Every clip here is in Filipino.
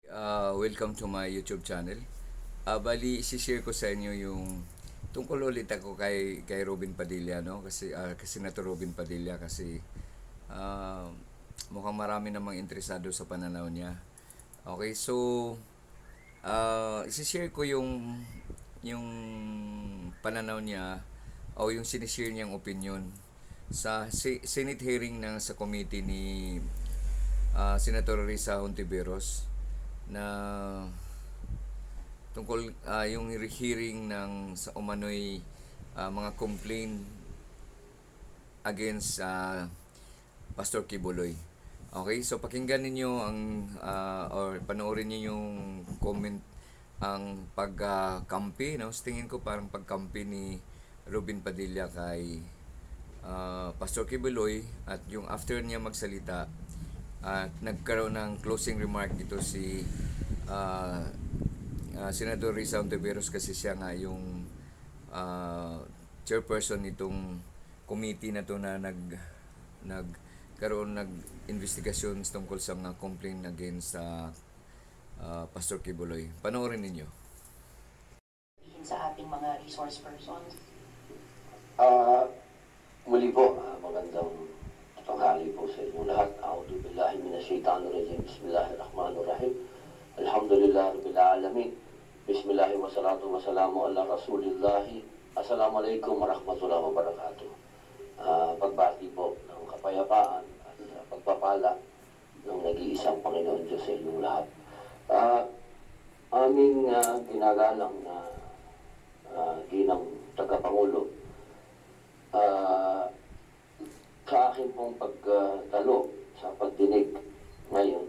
Welcome to my YouTube channel. Bali, isi-share ko sa inyo yung tungkol ulit ako kay Robin Padilla, no? Kasi Senator Robin Padilla kasi ah, mukhang marami namang interesado sa pananaw niya. Okay, so isi-share ko yung pananaw niya o yung sinishare niyang opinion sa Senate hearing sa committee ni Senator Risa Hontiveros na tungkol yung hearing sa umano'y mga complaint against Pastor Kibuloy. Okay, so pakinggan ninyo or panoorin niyo yung comment ang pagkampi, no? Sa tingin ko parang pagkampi ni Robin Padilla kay Pastor Kibuloy at yung after niya magsalita at nagkaroon ng closing remark ito si uh, Senador Risa Ontiveros kasi siya nga yung chairperson nitong committee na to na nagkaroon investigasyon tungkol sa mga complaint against Pastor Kibuloy. Panoorin ninyo. Sa ating mga resource persons. Ah, Muli po, magandang tanghali po sa inyo lahat. A'udhu billahi minasyaitanir rajim. Bismillahirrahmanirrahim. Alhamdulillah rabbil alamin. Bismillah wa salatu wa salamu ala rasulillahi. Assalamualaikum warahmatullahi wabarakatuh. Pagbati po ng kapayapaan at pagpapala ng nag-iisang Panginoon Diyos sa inyong lahat. Aming ginagalang na ginang tagapangulo, sa akin pong pagdalo sa pagdinig ngayon,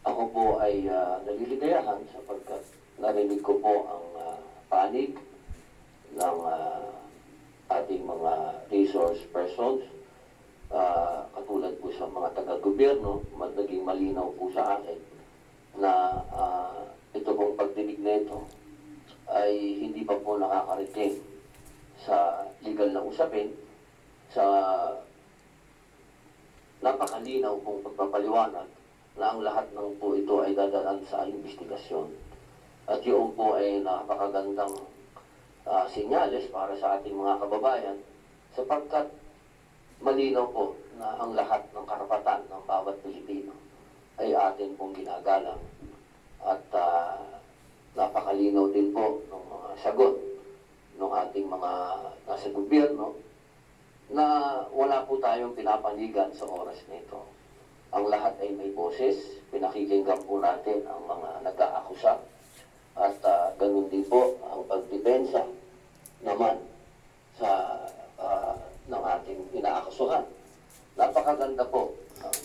ako po ay naliligayahan sapagkat narinig ko po ang panig ng ating mga resource persons, katulad po sa mga taga-gobyerno. Naging malinaw po sa akin na ito pong pagdinig nito ay hindi pa po nakakarating sa legal na usapin, sa napakalinaw pong pagpapaliwanag na ang lahat ng po ito ay dadaan sa investigasyon. At yun po ay napakagandang senyales para sa ating mga kababayan sapagkat malinaw po na ang lahat ng karapatan ng bawat Pilipino ay atin pong ginagalang at napakalinaw din po ng mga sagot ng ating mga nasa gobyerno na wala po tayong pinapanigan sa oras nito. Ang lahat ay may boses, pinakikinggan po natin ang mga nag-aakusa at ganun din po ang pagdepensa naman sa ng ating inaakusuhan. Napakaganda po ang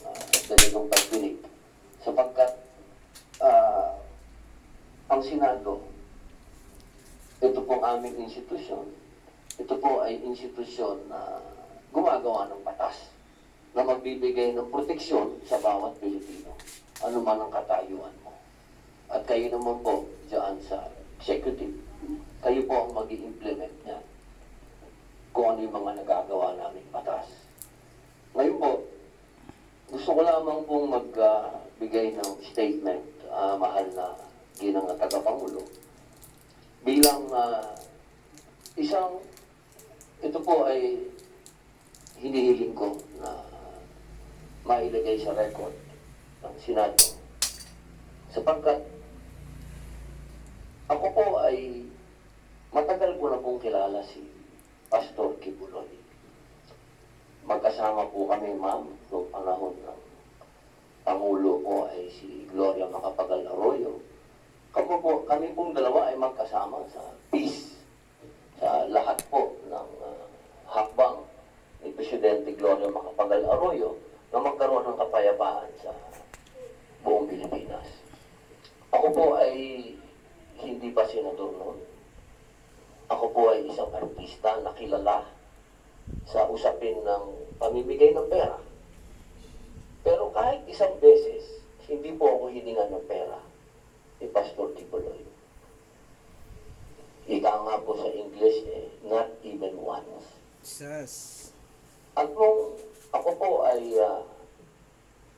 ganitong pagdinig sapagkat ang Senado, ito pong aming institusyon, ito po ay institusyon na gumagawa ng batas na magbibigay ng proteksyon sa bawat Pilipino, ano man ang katayuan mo. At kayo naman po dyan sa executive, kayo po ang mag-i-implement niyan kung ano yung mga nagagawa naming batas. Ngayon po, gusto ko lamang pong magbigay ng statement, mahal na ginang tagapangulo, bilang ito po ay hinihiling ko na mailagay sa record ng Senado. Sapagkat ako po ay matagal ko na pong kilala si Pastor Kibuloy. Magkasama po kami, ma'am, noong panahon ng Pangulo po ay si Gloria Macapagal Arroyo. Kami pong dalawa ay magkasama sa peace, sa lahat po ng hakbang ni Presidente Gloria Macapagal Arroyo na magkaroon ng kapayapaan sa buong Pilipinas. Ako po ay hindi pa senador noon. Ako po ay isang artista na kilala sa usapin ng pamimigay ng pera. Pero kahit isang beses, hindi po ako hiningan ng pera ni Pastor Kibuloy. Ika nga po sa English, not even once. Jesus. At nung ako po ay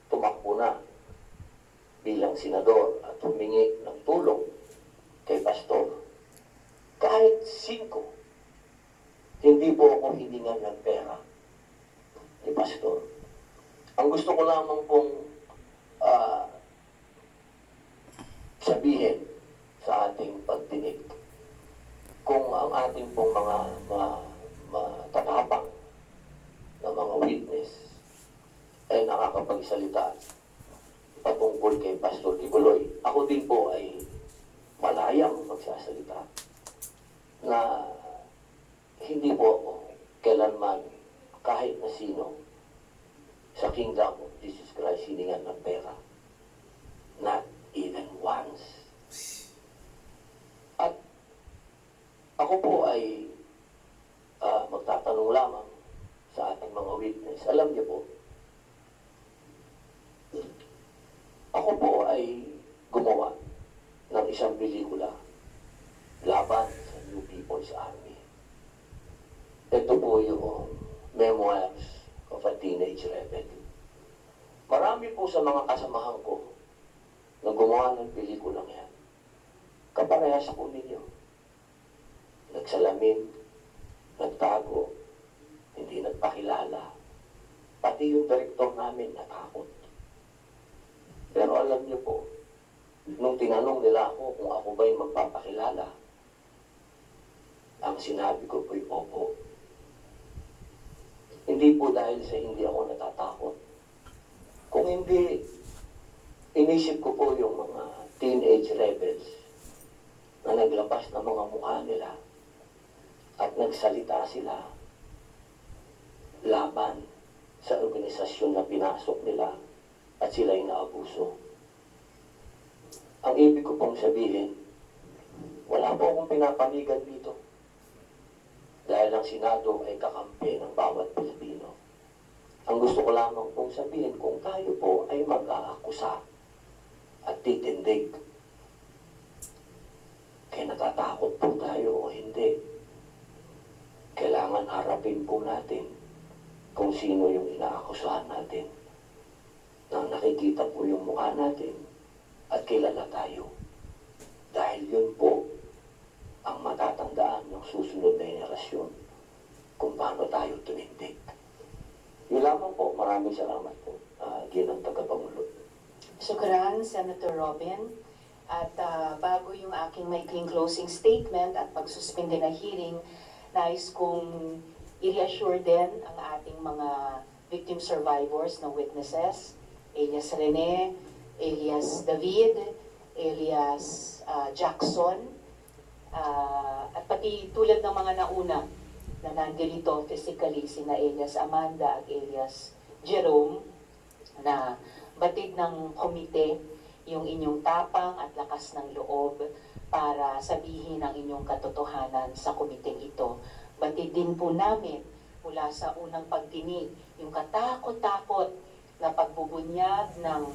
tumakbo na bilang senador at humingi ng tulong kay Pastor. Kahit 5, hindi po ako hiningan ng pera ni Pastor. Ang gusto ko lamang pong ah, sabihin sa ating pagdinig, kung ang ating pong mga matatapang na mga witness ay nakakapagsalita patungkol kay Pastor Kibuloy, ako din po ay malayang magsasalita na hindi po ako kailanman kahit na sino sa kingdom of Jesus Christ hiningan ng pera. Not even once. At ako po ay magtatanong lamang sa ating mga witness. Alam niyo po, ako po ay gumawa ng isang pelikula laban sa New People's Army. Ito po yung Memoirs of a Teenage Rebel. Marami po sa mga kasamahan ko na gumawa ng pelikulang yan. Kaparehas po ninyo. Nagsalamin, nagtago, hindi nagpakilala. Pati yung direktor namin natakot. Pero alam niyo po, nung tinanong nila ako kung ako ba'y magpapakilala, ang sinabi ko po'y opo. Hindi po dahil sa hindi ako natatakot. Kung hindi, inisip ko po yung mga teenage rebels na naglabas ng mga mukha nila at nagsalita sila laban sa organisasyon na pinasok nila at sila'y naabuso. Ang ibig ko pong sabihin, wala po akong pinapanigan dito. Dahil ang Senado ay kakampi ng bawat Pilipino. Ang gusto ko lamang pong sabihin, kung tayo po ay mag-aakusa at titindig, kaya natatakot po tayo o hindi, kailangan harapin po natin kung sino yung inaakusahan natin. Nang nakikita po yung mukha natin at kilala tayo. Dahil yun po ang matatandaan ng susunod na henerasyon kung paano tayo tumindig. Yun lamang po. Maraming salamat po. Ginang Tagapangulo. Shukran, Senator Robin. At bago yung aking maikling closing statement at pagsuspende na hearing, nais kong i-reassure din ang ating mga victim survivors na witnesses, alias Rene, alias David, alias Jackson, at pati tulad ng mga nauna na nandito physically, sina alias Amanda at alias Jerome, na batid ng komite yung inyong tapang at lakas ng loob para sabihin ang inyong katotohanan sa komiteng ito. Batid din po namin mula sa unang pagdinig yung katakot-takot na pagbubunyag ng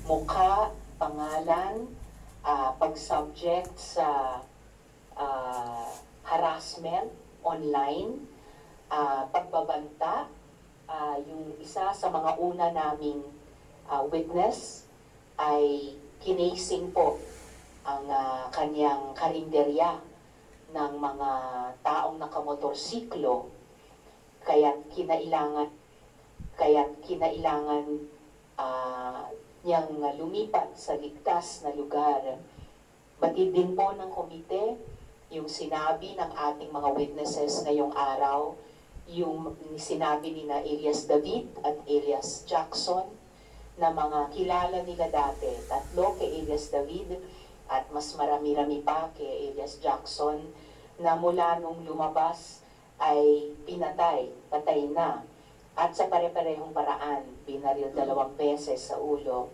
mukha, pangalan, pag-subject sa harassment online, pagbabanta. Yung isa sa mga una naming witness ay kinasing po ang kanyang karinderya ng mga taong nakamotorsiklo, kaya't kinailangan niyang lumipat sa ligtas na lugar. Batid din po ng komite yung sinabi ng ating mga witnesses ngayong araw, yung sinabi ni na Elias David at Elias Jackson, na mga kilala nila dati, 3 kay Elias David at mas marami-rami pa kay Elias Jackson, na mula nung lumabas ay patay na, at sa pare-parehong paraan, binaril 2 beses sa ulo.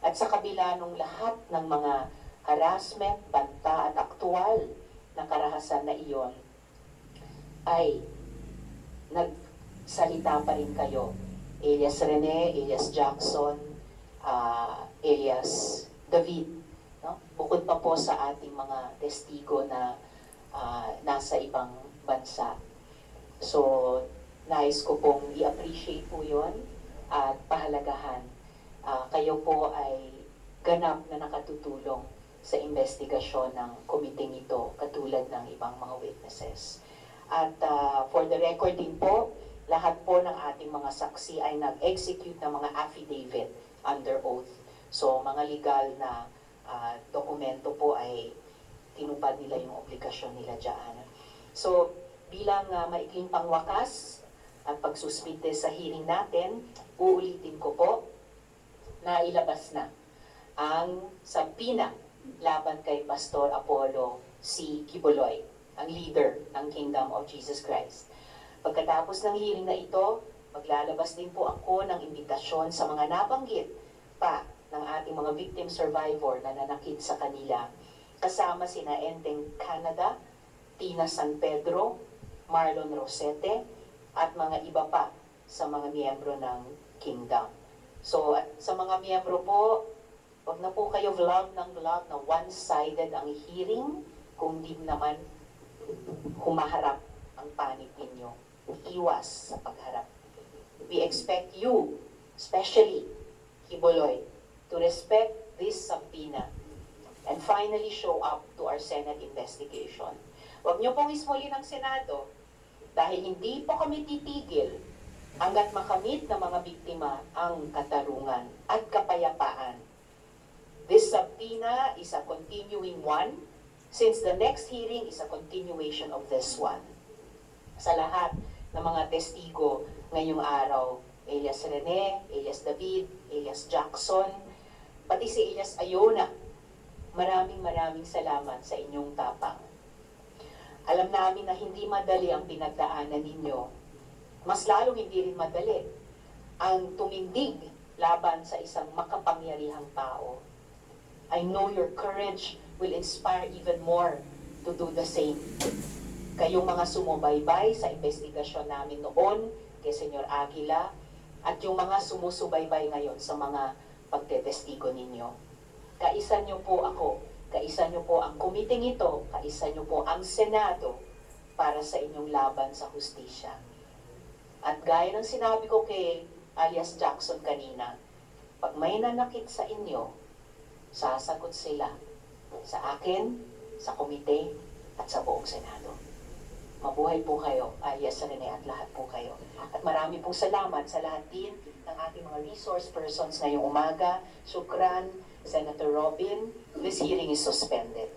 At sa kabila nung lahat ng mga harassment, banta at aktual na karahasan na iyon, ay nagsalita pa rin kayo. Elias Rene, Elias Jackson, Elias David. No? Bukod pa po sa ating mga testigo na nasa ibang bansa. So, nais ko pong i-appreciate po yun at pahalagahan. Kayo po ay ganap na nakatutulong sa investigasyon ng komiteng ito, katulad ng ibang mga witnesses. At for the record din po, lahat po ng ating mga saksi ay nag-execute ng mga affidavit under oath. So, mga legal na dokumento po ay tinupad nila yung obligasyon nila dyan. So, bilang maikling pangwakas at pagsuspite sa hearing natin, uulitin ko po na ilabas na ang sabina laban kay Pastor Apollo C. Quiboloy, ang leader ng Kingdom of Jesus Christ. Pagkatapos ng hearing na ito, maglalabas din po ako ng imbitasyon sa mga nabanggit pa ng ating mga victim survivor na nanakit sa kanila. Kasama sina Enteng Canada, Tina San Pedro, Marlon Rosete, at mga iba pa sa mga miyembro ng Kingdom. So, at sa mga miyembro po, wag na po kayo vlog ng vlog na one-sided ang hearing kung di naman humaharap ang panig ninyo. Iwas sa pagharap. We expect you, especially Quiboloy, to respect this subpoena and finally show up to our Senate investigation. Huwag niyo pong ismuli ng Senado dahil hindi po kami titigil hanggat makamit ng mga biktima ang katarungan at kapayapaan. This subpoena is a continuing one since the next hearing is a continuation of this one. Sa lahat ng mga testigo ngayong araw, Elias Rene, Elias David, Elias Jackson, pati si Elias Ayona, maraming salamat sa inyong tapang. Alam namin na hindi madali ang pinagdaanan ninyo. Mas lalong hindi rin madali ang tumindig laban sa isang makapangyarihang tao. I know your courage will inspire even more to do the same. Kayong mga sumubaybay sa investigasyon namin noon kay Senyor Aguila at yung mga sumusubaybay ngayon sa mga pagtetestigo ninyo. Kaisa nyo po ako, kaisa nyo po ang komiting ito, kaisa nyo po ang Senado para sa inyong laban sa hustisya. At gaya ng sinabi ko kay alias Jackson kanina, pag may nanakit sa inyo, sasagot sila sa akin, sa komite, at sa buong Senado. Mabuhay po kayo, alias Rene, at lahat po kayo. At marami pong salamat sa lahat din ng ating mga resource persons ngayong umaga. Shukran, Senator Robin. This hearing is suspended.